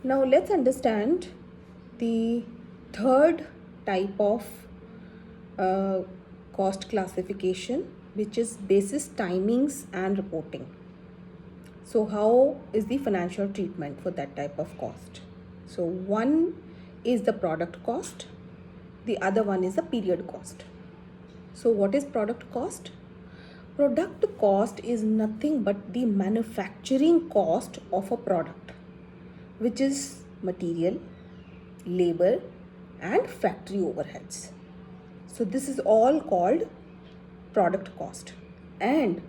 Now let's understand the third type of uh, cost classification, which is basis timings and reporting. So how is the financial treatment for that type of cost? So one is the product cost, the other one is the period cost. So what is product cost? Product cost is nothing but the manufacturing cost of a product, which is material, labor, and factory overheads. So this is all called product cost. And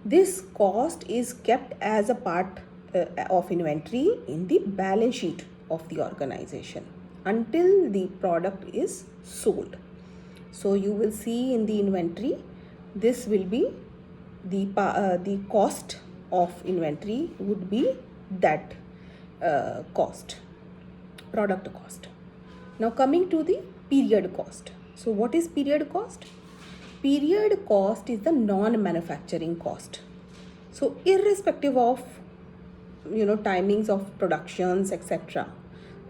this cost is kept as a part of inventory in the balance sheet of the organization until the product is sold. So you will see in the inventory, this will be the cost of inventory would be that cost, product cost. Now coming to the period cost. So what is period cost? Period cost is the non-manufacturing cost. So irrespective of timings of productions, etc.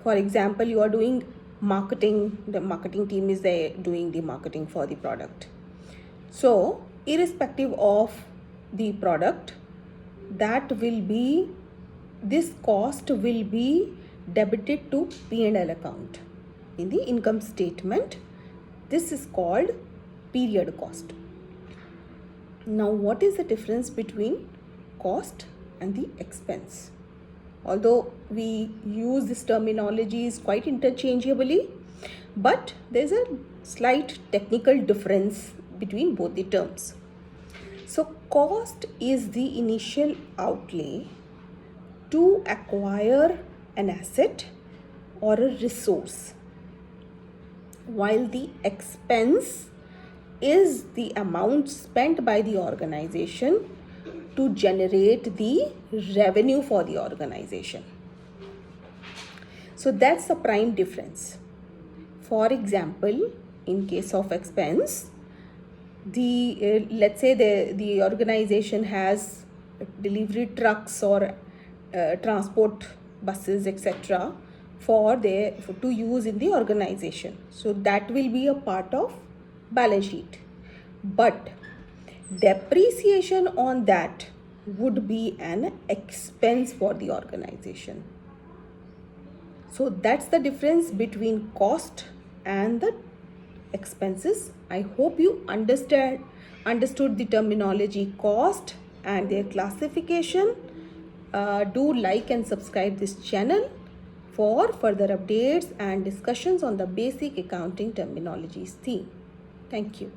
For example, you are doing marketing, the marketing team is there doing the marketing for the product. So irrespective of the product, that will be, this cost will be debited to P&L account in the income statement. This is called period cost. Now what is the difference between cost and the expense? Although we use this terminologies quite interchangeably, but there's a slight technical difference between both the terms. So cost is the initial outlay to acquire an asset or a resource, while the expense is the amount spent by the organization to generate the revenue for the organization. So that's the prime difference. For example, in case of expense, the let's say the organization has delivery trucks or transport buses, etc., to use in the organization. So that will be a part of balance sheet, but depreciation on that would be an expense for the organization. So that's the difference between cost and the expenses. I hope you understood the terminology cost and their classification. Do like and subscribe this channel for further updates and discussions on the basic accounting terminologies theme. Thank you.